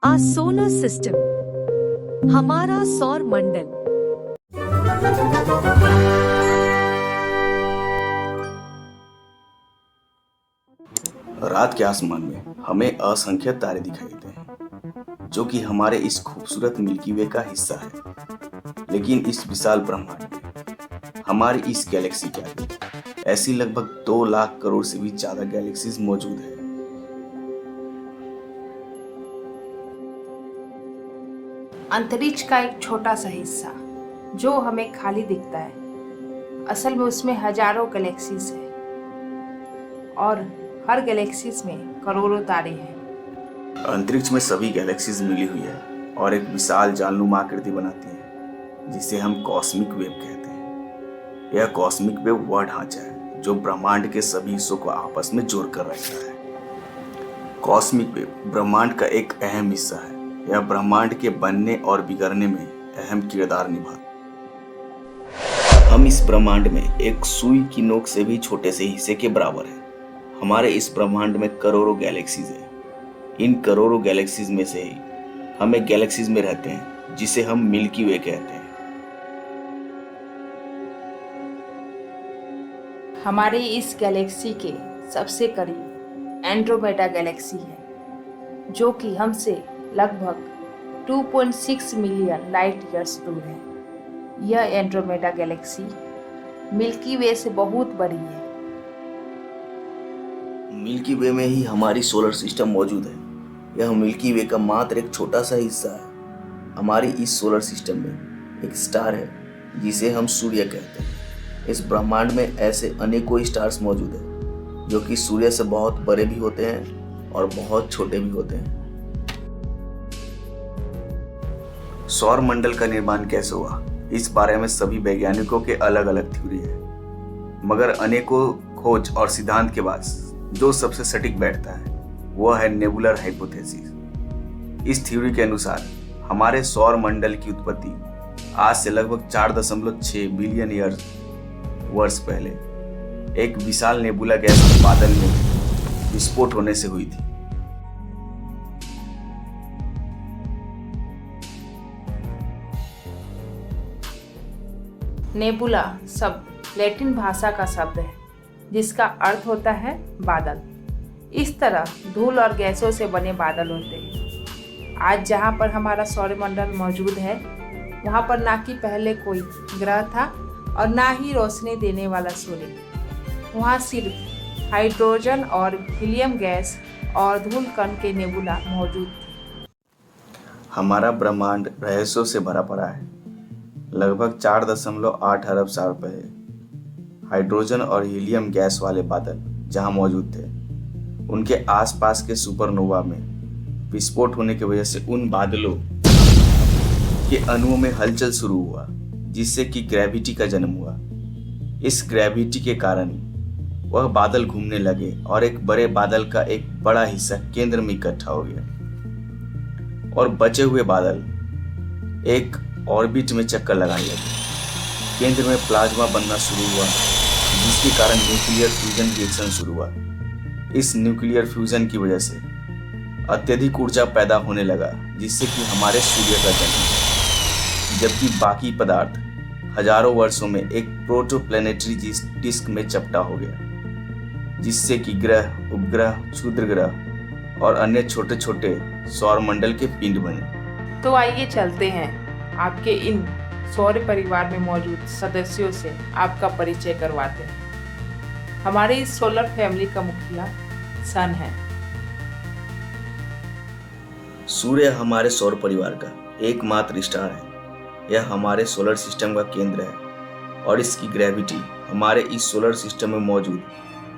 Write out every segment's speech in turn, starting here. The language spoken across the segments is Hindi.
Our solar system, हमारा सौर मंडल। रात के आसमान में हमें असंख्य तारे दिखाई देते हैं जो कि हमारे इस खूबसूरत मिल्की वे का हिस्सा है। लेकिन इस विशाल ब्रह्मांड में हमारी इस गैलेक्सी के आगे ऐसी लगभग 2 लाख करोड़ से भी ज्यादा गैलेक्सीज मौजूद है। अंतरिक्ष का एक छोटा सा हिस्सा जो हमें खाली दिखता है, असल में उसमें हजारों गैलेक्सीज हैं और हर गैलेक्सीज में करोड़ों तारे हैं। अंतरिक्ष में सभी गैलेक्सीज मिली हुई है और एक विशाल जालनुमा आकृति बनाती है जिसे हम कॉस्मिक वेव कहते हैं। यह कॉस्मिक वेव वह ढांचा है जो ब्रह्मांड के सभी हिस्सों को आपस में जोड़कर रखता है। कॉस्मिक वेव ब्रह्मांड का एक अहम हिस्सा है। यह ब्रह्मांड के बनने और बिगड़ने में अहम किरदार निभाता है। हम इस ब्रह्मांड में एक सुई की नोक से भी छोटे से हिस्से के बराबर हैं। हमारे इस ब्रह्मांड में करोड़ों गैलेक्सीज हैं। इन करोड़ों गैलेक्सीज में से ही हम एक गैलेक्सीज में रहते हैं जिसे हम मिल्की वे कहते हैं। हमारे इस गैलेक्सी के सबसे करीब एंड्रोमेडा गैलेक्सी है जो कि हमसे लगभग 2.6 मिलियन लाइट ईयर्स दूर है। यह एंड्रोमेडा गैलेक्सी मिल्की वे से बहुत बड़ी है। मिल्की वे में ही हमारी सोलर सिस्टम मौजूद है। यह मिल्की वे का मात्र एक छोटा सा हिस्सा है। हमारी इस सोलर सिस्टम में एक स्टार है जिसे हम सूर्य कहते हैं। इस ब्रह्मांड में ऐसे अनेकों स्टार्स मौजूद हैं जो कि सूर्य से बहुत बड़े भी होते हैं और बहुत छोटे भी होते हैं। सौर मंडल का निर्माण कैसे हुआ, इस बारे में सभी वैज्ञानिकों के अलग अलग थ्योरी है, मगर अनेकों खोज और सिद्धांत के बाद जो सबसे सटीक बैठता है वह है नेबुलर हाइपोथेसिस। इस थ्योरी के अनुसार हमारे सौर मंडल की उत्पत्ति आज से लगभग 4.6 बिलियन वर्ष पहले एक विशाल नेबुला गैस के बादल में विस्फोट होने से हुई थी। नेबुला शब्द लैटिन भाषा का शब्द है जिसका अर्थ होता है बादल। इस तरह धूल और गैसों से बने बादल होते हैं। आज जहाँ पर हमारा सौरमंडल मौजूद है वहाँ पर ना कि पहले कोई ग्रह था और ना ही रोशनी देने वाला सूर्य। वहाँ सिर्फ हाइड्रोजन और हीलियम गैस और धूल कण के नेबुला मौजूद थे। हमारा ब्रह्मांड रहस्यों से भरा पड़ा है। लगभग 4.8 अरब साल पहले हाइड्रोजन और हीलियम गैस वाले बादल जहां मौजूद थे, उनके आसपास के सुपरनोवा में विस्फोट होने की वजह से उन बादलों के अणुओं में हलचल शुरू हुआ जिससे कि ग्रेविटी का जन्म हुआ। इस ग्रेविटी के कारण वह बादल घूमने लगे और एक बड़े बादल का एक बड़ा हिस्सा केंद्र में इकट्ठा हो गया और बचे हुए बादल एक ऑर्बिट में चक्कर लगाने लगे। केंद्र में प्लाज्मा बनना शुरू हुआ जिसके कारण न्यूक्लियर फ्यूजन रिएक्शन शुरू हुआ। इस न्यूक्लियर फ्यूजन की वजह से अत्यधिक ऊर्जा पैदा होने लगा जिससे कि हमारे सूर्य का जन्म हुआ, जबकि बाकी पदार्थ हजारों वर्षों में एक प्रोटोप्लैनेटरी डिस्क में चपटा हो गया जिससे कि ग्रह, उपग्रह, क्षुद्र ग्रह और अन्य छोटे छोटे सौरमंडल के पिंड बने। तो आइए चलते हैं आपके इन सौर परिवार में मौजूद सदस्यों से आपका परिचय करवाते हैं। हमारे इस सोलर फैमिली का मुखिया सन है। सूर्य हमारे सौर परिवार का एकमात्र स्टार है। यह हमारे सोलर सिस्टम का केंद्र है और इसकी ग्रेविटी हमारे इस सोलर सिस्टम में मौजूद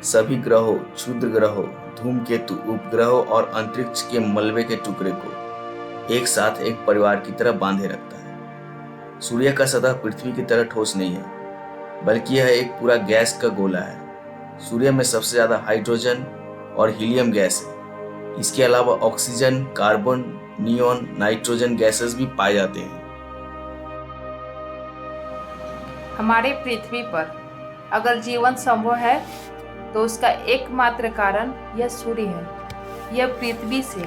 सभी ग्रहों, क्षुद्र ग्रहों, धूमकेतु, उपग्रहों और अंतरिक्ष के मलबे के टुकड़े को एक साथ एक परिवार की तरह बांधे रखता है। सूर्य का सतह पृथ्वी की तरह ठोस नहीं है बल्कि यह एक पूरा गैस का गोला है। सूर्य में सबसे ज्यादा हाइड्रोजन और हीलियम गैस है। इसके अलावा oxygen, carbon, neon, nitrogen gases भी पाए जाते हैं। हमारे पृथ्वी पर अगर जीवन संभव है तो उसका एकमात्र कारण यह सूर्य है। यह पृथ्वी से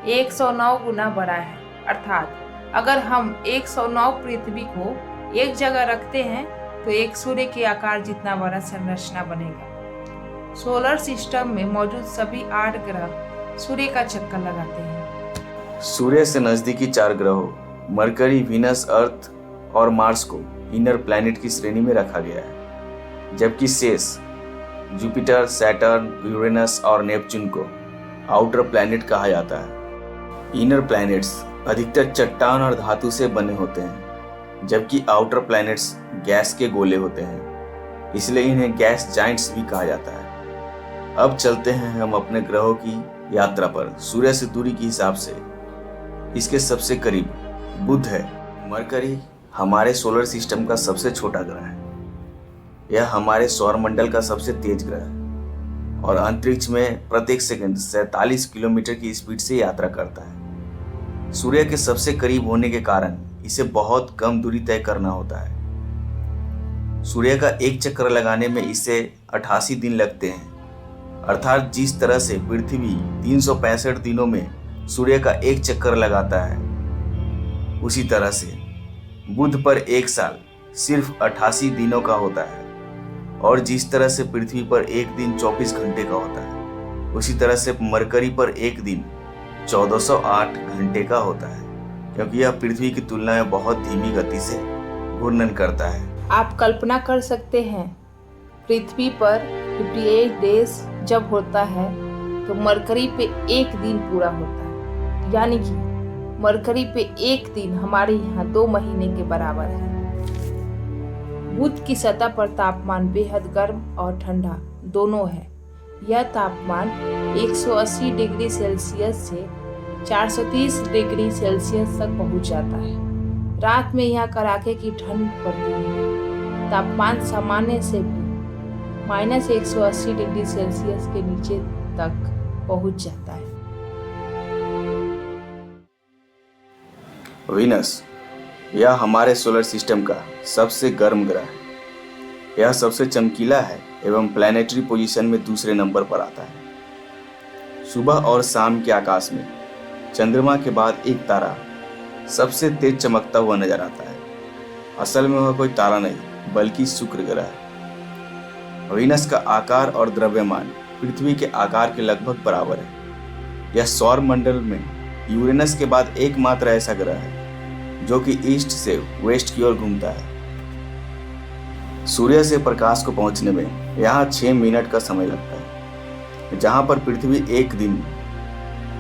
109 गुना बड़ा है। अर्थात अगर हम 109 पृथ्वी को एक जगह रखते हैं तो एक सूर्य के आकार जितना बड़ा संरचना बनेगा। सोलर सिस्टम में मौजूद सभी 8 ग्रह सूर्य का चक्कर लगाते हैं। सूर्य से नजदीकी 4 ग्रहों मरकरी, वीनस, अर्थ और मार्स को इनर प्लैनेट की श्रेणी में रखा गया है, जबकि शेष जुपिटर, सैटर्न, यूरेनस और नेपच्यून को आउटर प्लैनेट कहा जाता है। इनर प्लैनेट्स अधिकतर चट्टान और धातु से बने होते हैं, जबकि आउटर प्लैनेट्स गैस के गोले होते हैं, इसलिए इन्हें गैस जाइंट्स भी कहा जाता है। अब चलते हैं हम अपने ग्रहों की यात्रा पर। सूर्य से दूरी के हिसाब से इसके सबसे करीब बुध है। मरकरी हमारे सोलर सिस्टम का सबसे छोटा ग्रह है। यह हमारे सौरमंडल का सबसे तेज ग्रह है और अंतरिक्ष में प्रत्येक सेकंड 47 किलोमीटर की स्पीड से यात्रा करता है। सूर्य के सबसे करीब होने के कारण इसे बहुत कम दूरी तय करना होता है। सूर्य का एक चक्कर लगाने में इसे 88 दिन लगते हैं। अर्थात जिस तरह से पृथ्वी 365 दिनों में सूर्य का एक चक्कर लगाता है, उसी तरह से बुध पर एक साल सिर्फ 88 दिनों का होता है। और जिस तरह से पृथ्वी पर एक दिन 24 घंटे का होता है, उसी तरह से मरकरी पर एक दिन 1408 घंटे का होता है, क्योंकि यह पृथ्वी की तुलना में बहुत धीमी गति से घूर्णन करता है। आप कल्पना कर सकते हैं, पृथ्वी पर 58 डेज जब होता है तो मरकरी पे एक दिन पूरा होता है। यानी कि मरकरी पे एक दिन हमारे यहाँ 2 महीने के बराबर है। बुध की सतह पर तापमान बेहद गर्म और ठंडा दोनों है। यह तापमान 180 डिग्री सेल्सियस से 430 डिग्री सेल्सियस तक पहुंच जाता है। रात में यहाँ कड़ाके की ठंड पड़ती है। तापमान सामान्य से भी -180 डिग्री सेल्सियस के नीचे तक पहुंच जाता है। वीनस यह हमारे सोलर सिस्टम का सबसे गर्म ग्रह है। यह सबसे चमकीला है एवं प्लैनेटरी पोजीशन में दूसरे नंबर पर आता है। सुबह और शाम के आकाश में चंद्रमा के बाद एक तारा सबसे तेज चमकता हुआ नजर आता है। असल में वह कोई तारा नहीं बल्कि शुक्र ग्रह है। वीनस का आकार और द्रव्यमान पृथ्वी के आकार के लगभग बराबर है। यह सौर मंडल में यूरेनस के बाद एकमात्र ऐसा ग्रह है जो कि ईस्ट से वेस्ट की ओर घूमता है। सूर्य से प्रकाश को पहुंचने में यहाँ 6 मिनट का समय लगता है। जहाँ पर पृथ्वी एक दिन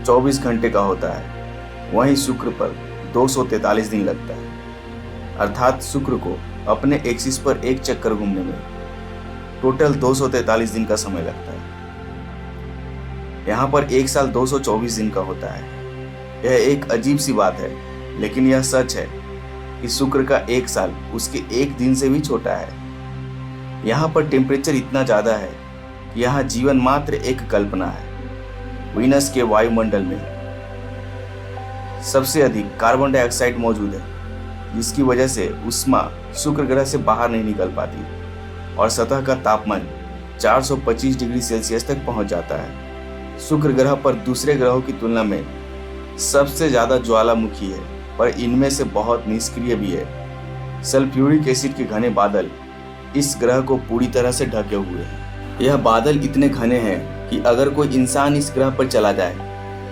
24 घंटे का होता है, वहीं शुक्र पर 243 दिन लगता है। अर्थात शुक्र को अपने एक्सिस पर एक चक्कर घूमने में टोटल 243 दिन का समय लगता है। यहाँ पर एक साल 224 दिन का होता है। यह एक अजीब सी बात है, लेकिन यह सच है कि शुक्र का एक साल उसके एक दिन से भी छोटा है। यहाँ पर टेम्परेचर इतना ज़्यादा है कि यहाँ जीवन मात्र एक कल्पना है। वीनस के वायुमंडल में सबसे अधिक कार्बन डाइऑक्साइड मौजूद है, जिसकी वजह से ऊष्मा शुक्र ग्रह से बाहर नहीं निकल पाती और सतह का तापमान 425 डिग्री सेल्सियस तक पहुँच जाता है। शुक्र ग्रह पर दूसरे ग्रहों की तुलना में सबसे ज़्यादा ज्वालामुखी है, पर इनमें से बहुत निष्क्रिय भी है। सल्फ्यूरिक एसिड के घने बादल इस ग्रह को पूरी तरह से ढके हुए हैं। यह बादल इतने घने हैं कि अगर कोई इंसान इस ग्रह पर चला जाए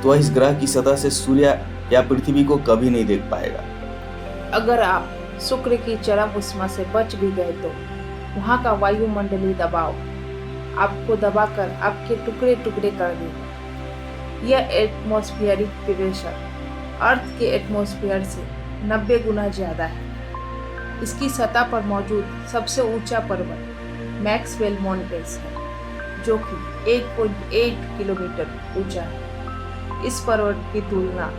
तो वह इस ग्रह की सतह से सूर्य या पृथ्वी को कभी नहीं देख पाएगा। अगर आप शुक्र की चरम ऊष्मा से बच भी गए तो वहाँ का वायुमंडलीय दबाव आपको दबाकर आपके टुकड़े टुकड़े कर देगा। यह एटमॉस्फेरिक प्रेशर अर्थ के एटमॉस्फेयर से 90 गुना ज़्यादा है। इसकी सतह पर मौजूद सबसे ऊंचा पर्वत मैक्सवेल माउंटेन्स है, जो कि 1.8 किलोमीटर ऊंचा है। इस पर्वत की तुलना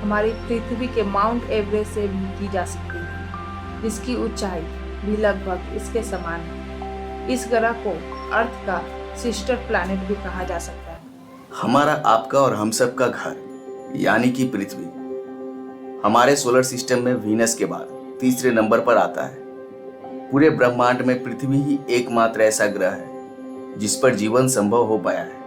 हमारी पृथ्वी के माउंट एवरेस्ट से भी की जा सकती है, जिसकी ऊंचाई भी लगभग इसके समान है। इस ग्रह को अर्थ का सिस्टर प्लैनेट भी कहा जा सकता है। हमारा, आपका और हम सब का घर यानी कि पृथ्वी हमारे सोलर सिस्टम में वीनस के बाद तीसरे नंबर पर आता है। पूरे ब्रह्मांड में पृथ्वी ही एकमात्र ऐसा ग्रह है जिस पर जीवन संभव हो पाया है।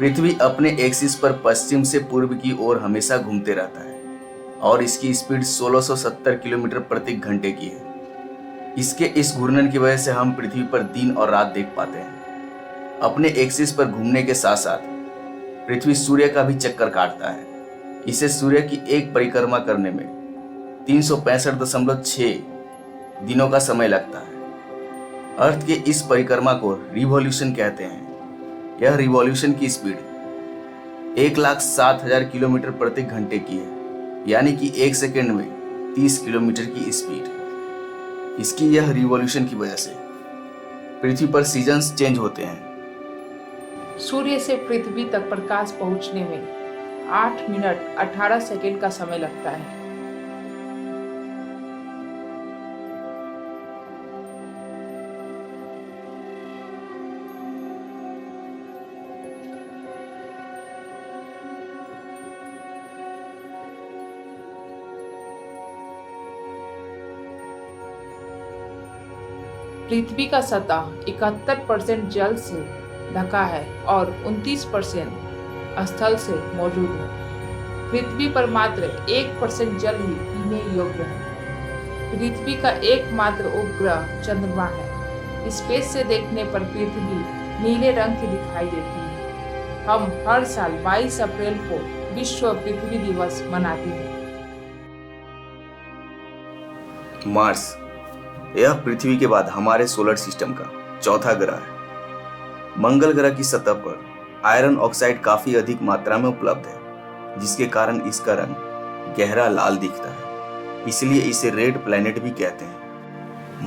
पृथ्वी अपने एक्सिस पर पश्चिम से पूर्व की ओर हमेशा घूमते रहता है और इसकी स्पीड 1670 किलोमीटर प्रति घंटे की है। इसके इस घूर्णन की वजह से हम पृथ्वी पर दिन और रात देख पाते हैं। अपने एक्सिस पर घूमने के साथ साथ पृथ्वी सूर्य का भी चक्कर काटता है। इसे सूर्य की एक परिक्रमा करने में 365.6 दिनों का समय लगता है। अर्थ के इस परिक्रमा को रिवॉल्यूशन कहते हैं। यह रिवॉल्यूशन की स्पीड 1,07,000 किलोमीटर प्रति घंटे की है, यानी कि 1 सेकेंड में 30 किलोमीटर की स्पीड। इसकी यह रिवॉल्यूशन की वजह से पृथ्वी पर सीजन्स चेंज होते हैं। सूर्य से पृथ्वी तक प्रकाश पहुंचने में 8 मिनट 18 सेकेंड का समय लगता है। पृथ्वी का सतह 71% जल से ढका है और 29% स्थल से मौजूद है। पृथ्वी पर मात्र 1% जल ही पीने योग्य है। पृथ्वी का एकमात्र उपग्रह चंद्रमा है। स्पेस से देखने पर पृथ्वी नीले रंग की दिखाई देती है। हम हर साल 22 अप्रैल को विश्व पृथ्वी दिवस मनाते हैं। मार्स यह पृथ्वी के बाद हमारे सोलर सिस्टम का चौथा ग्रह है। मंगल ग्रह की सतह पर आयरन ऑक्साइड काफी अधिक मात्रा में उपलब्ध है, जिसके कारण इसका रंग गहरा लाल दिखता है। इसलिए इसे रेड प्लैनेट भी कहते हैं।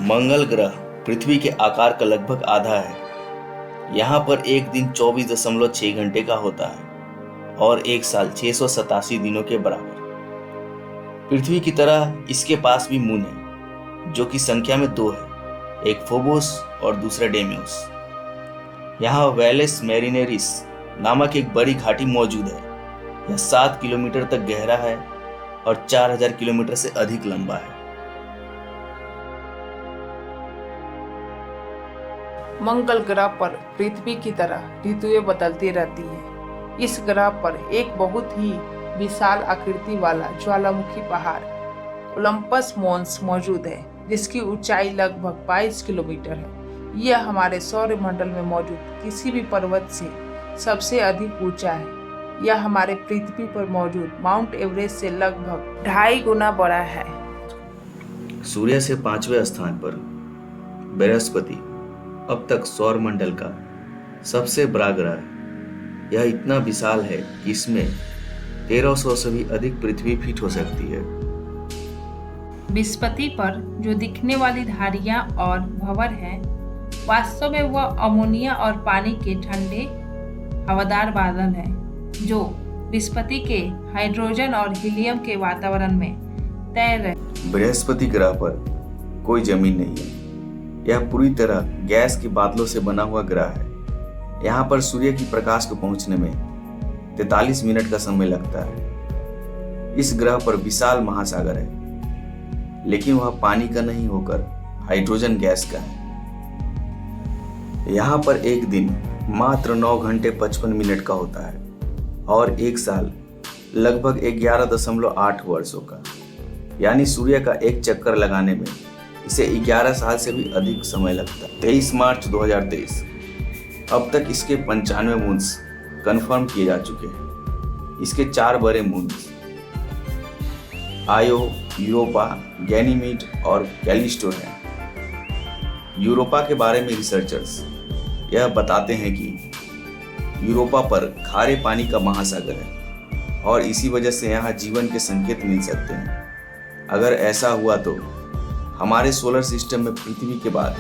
मंगल ग्रह पृथ्वी के आकार का लगभग आधा है। यहाँ पर एक दिन 24.6 घंटे का होता है और एक साल 687 दिनों के बराबर। पृथ्वी की तरह इसके पास भी मून है, जो कि संख्या में 2 है, एक फोबोस और दूसरा डेमियोस। यहाँ वेलेस मैरिनेरिस नामक एक बड़ी घाटी मौजूद है। यह 7 किलोमीटर तक गहरा है और 4000 किलोमीटर से अधिक लंबा है। मंगल ग्रह पर पृथ्वी की तरह ऋतुएं बदलती रहती है। इस ग्रह पर एक बहुत ही विशाल आकृति वाला ज्वालामुखी पहाड़ ओलंपस मोन्स मौजूद है, जिसकी ऊंचाई लगभग 22 किलोमीटर है। यह हमारे सौर मंडल में मौजूद किसी भी पर्वत से सबसे अधिक ऊंचा है। यह हमारे पृथ्वी पर मौजूद माउंट एवरेस्ट से लगभग 2.5 गुना बड़ा है। सूर्य से 5वें स्थान पर बृहस्पति अब तक सौर मंडल का सबसे बड़ा ग्रह है। यह इतना विशाल है कि इसमें 1300 से भी अधिक पृथ्वी फिट हो सकती है। बृहस्पति पर जो दिखने वाली धारियां और भंवर हैं, वास्तव में वह अमोनिया और पानी के ठंडे हवादार बादल हैं, जो बृहस्पति के हाइड्रोजन और हीलियम के वातावरण में तैर रहे। बृहस्पति ग्रह पर कोई जमीन नहीं है। यह पूरी तरह गैस के बादलों से बना हुआ ग्रह है। यहाँ पर सूर्य की प्रकाश को पहुंचने में 43 मिनट का समय लगता है। इस ग्रह पर विशाल महासागर है, लेकिन वह पानी का नहीं होकर हाइड्रोजन गैस का है। यहाँ पर एक दिन मात्र 9 घंटे 55 मिनट का होता है और एक साल लगभग 11.8 वर्षों का, यानी सूर्य का एक चक्कर लगाने में इसे 11 साल से भी अधिक समय लगता है। 23 मार्च 2023 अब तक इसके 95 मून्स कंफर्म किए जा चुके हैं। इसके 4 बड़े मून्स आयो, यूरोपा, गैनीमीड और कैलिस्टो हैं। यूरोपा के बारे में रिसर्चर्स यह बताते हैं कि यूरोपा पर खारे पानी का महासागर है और इसी वजह से यहाँ जीवन के संकेत मिल सकते हैं। अगर ऐसा हुआ तो हमारे सोलर सिस्टम में पृथ्वी के बाद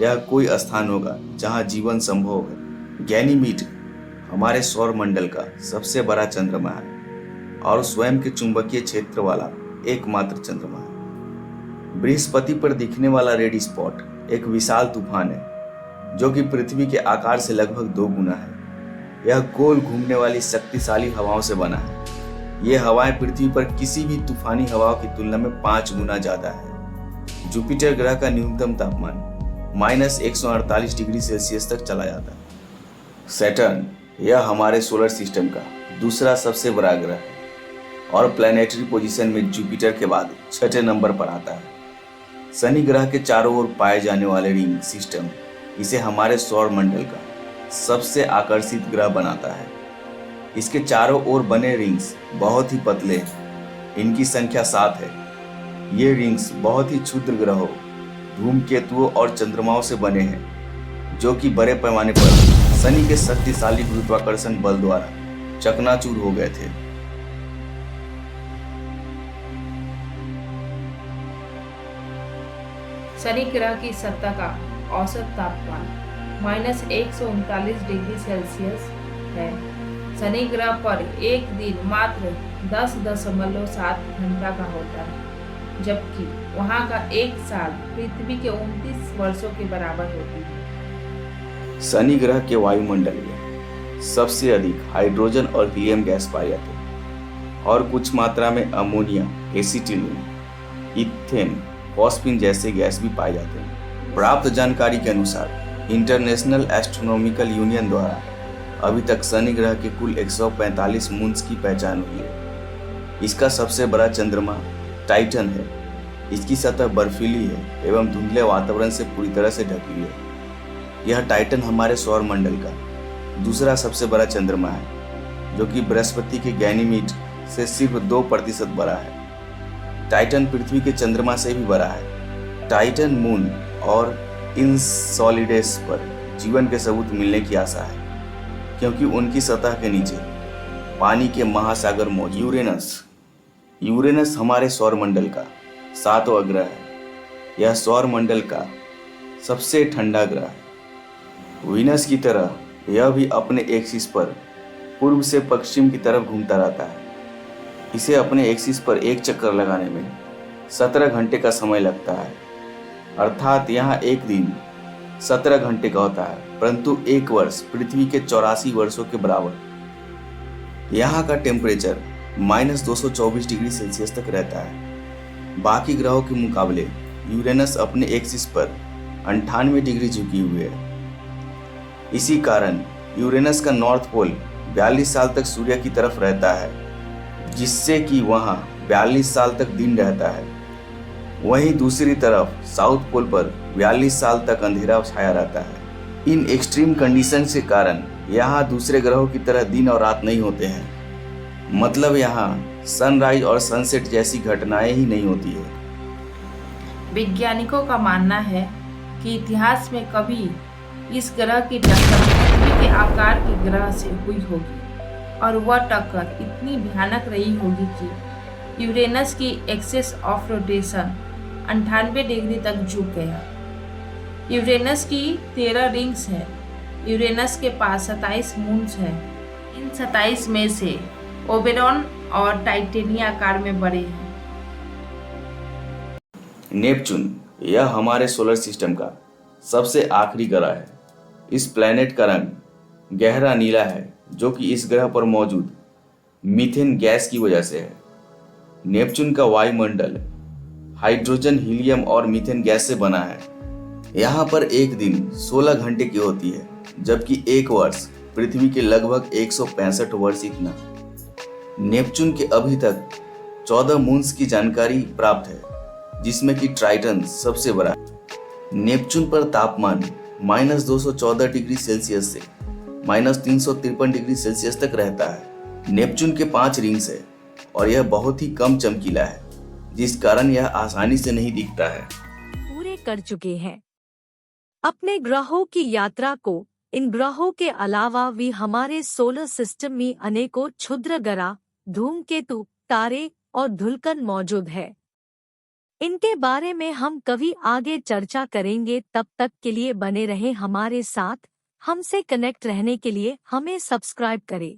यह कोई स्थान होगा जहाँ जीवन संभव है। गैनीमीड हमारे सौर मंडल का सबसे बड़ा चंद्रमा है और स्वयं के चुंबकीय क्षेत्र वाला एकमात्र चंद्रमा है। बृहस्पति पर दिखने वाला रेड स्पॉट एक विशाल तूफान है, जो कि पृथ्वी के आकार से लगभग 2 गुना है। यह गोल घूमने वाली शक्तिशाली हवाओं से बना है। ये हवाएं पृथ्वी पर किसी भी तूफानी हवाओं की तुलना में 5 गुना ज्यादा है। जुपिटर ग्रह का न्यूनतम तापमान -148 डिग्री सेल्सियस तक चला जाता है। सैटर्न यह हमारे सोलर सिस्टम का दूसरा सबसे बड़ा ग्रह है और प्लैनेटरी पोजीशन में जुपिटर के बाद छठे नंबर पर आता है। शनि ग्रह के चारों ओर पाए जाने वाले रिंग सिस्टम इसे हमारे सौर मंडल का सबसे आकर्षित ग्रह बनाता है। इसके चारों ओर बने रिंग्स बहुत ही पतले हैं। इनकी संख्या 7 है। ये रिंग्स बहुत ही क्षुद्र ग्रहों, धूमकेतुओं और चंद्रमाओं से बने हैं, जो कि बड़े पैमाने पर शनि के शक्तिशाली गुरुत्वाकर्षण बल द्वारा चकनाचूर हो गए थे। शनि ग्रह की सतह का औसत तापमान -139 डिग्री सेल्सियस है। शनि ग्रह पर एक दिन मात्र 10.7 घंटा का होता है, जबकि वहाँ का एक साल पृथ्वी के 29 वर्षों के बराबर होती है। शनि ग्रह के वायुमंडल में सबसे अधिक हाइड्रोजन और हीलियम गैस पाए जाते हैं और कुछ मात्रा में अमोनिया, एसिटिलीन, इथेन, फॉस्फीन जैसे गैस भी पाए जाते हैं। प्राप्त जानकारी के अनुसार इंटरनेशनल एस्ट्रोनॉमिकल यूनियन द्वारा अभी तक शनि ग्रह के कुल 145 मून्स की पहचान हुई है। इसका सबसे बड़ा चंद्रमा टाइटन है। इसकी सतह बर्फीली है एवं धुंधले वातावरण से पूरी तरह से ढकी हुई है। यह टाइटन हमारे सौर मंडल का दूसरा सबसे बड़ा चंद्रमा है, जो कि बृहस्पति के गैनीमीड से सिर्फ 2% बड़ा है। टाइटन पृथ्वी के चंद्रमा से भी बड़ा है। टाइटन मून और इनसॉलिडेस पर जीवन के सबूत मिलने की आशा है, क्योंकि उनकी सतह के नीचे पानी के महासागर मौजूद। यूरेनस हमारे सौर मंडल का 7वां ग्रह है। यह सौर मंडल का सबसे ठंडा ग्रह है। वीनस की तरह यह भी अपने एक्सिस पर पूर्व से पश्चिम की तरफ घूमता रहता है। इसे अपने एक्सिस पर एक चक्कर लगाने में 17 घंटे का समय लगता है, अर्थात यहाँ एक दिन 17 घंटे का होता है, परंतु एक वर्ष पृथ्वी के 84 वर्षों के बराबर। यहाँ का टेम्परेचर -224 डिग्री सेल्सियस तक रहता है। बाकी ग्रहों के मुकाबले यूरेनस अपने एक्सिस पर 98 डिग्री झुकी हुई है। इसी कारण यूरेनस का नॉर्थ पोल 42 साल तक सूर्य की तरफ रहता है, जिससे कि वहाँ 42 साल तक दिन रहता है। वहीं दूसरी तरफ साउथ पोल पर 42 साल तक अंधेरा छाया रहता है। इन एक्सट्रीम कंडीशन के कारण यहाँ दूसरे ग्रहों की तरह दिन और रात नहीं होते हैं। मतलब यहाँ सनराइज और सनसेट जैसी घटनाएं ही नहीं होती है। वैज्ञानिकों का मानना है कि इतिहास में कभी इस ग्रह की टक्कर पृथ्वी के आकार के ग्रह से हुई होगी और वह टक्कर इतनी भयानक रही होगी कि यूरेनस की एक्सेस ऑफ रोटेशन 98 डिग्री तक झुक गया। यूरेनस की 13 रिंग्स हैं। यूरेनस के पास 27 मून्स हैं। इन 27 में से ओबेरॉन और टाइटेनी आकार में बड़े हैं। नेपच्यून यह हमारे सोलर सिस्टम का सबसे आखिरी ग्रह है। इस प्लैनेट का रंग गहरा नीला है, जो कि इस ग्रह पर मौजूद मीथेन गैस की वजह से है। नेपच्यून का वायुमंडल हाइड्रोजन, हीलियम और मीथेन गैस से बना है। यहाँ पर एक दिन 16 घंटे की होती है, जबकि एक वर्ष पृथ्वी के लगभग 165 वर्ष इतना। नेपच्यून के अभी तक 14 मून्स की जानकारी प्राप्त है, जिसमें कि ट्राइटन सबसे बड़ा है। नेपच्यून पर तापमान -214 डिग्री सेल्सियस से -353 डिग्री सेल्सियस तक रहता है। नेपच्यून के 5 रिंग्स है और यह बहुत ही कम चमकीला है, जिस कारण यह आसानी से नहीं दिखता है। पूरे कर चुके हैं अपने ग्रहों की यात्रा को। इन ग्रहों के अलावा भी हमारे सोलर सिस्टम में अनेकों क्षुद्र ग्रह, धूमकेतु, तारे और धूलकण मौजूद है। इनके बारे में हम कभी आगे चर्चा करेंगे। तब तक के लिए बने रहे हमारे साथ। हमसे कनेक्ट रहने के लिए हमें सब्सक्राइब करें।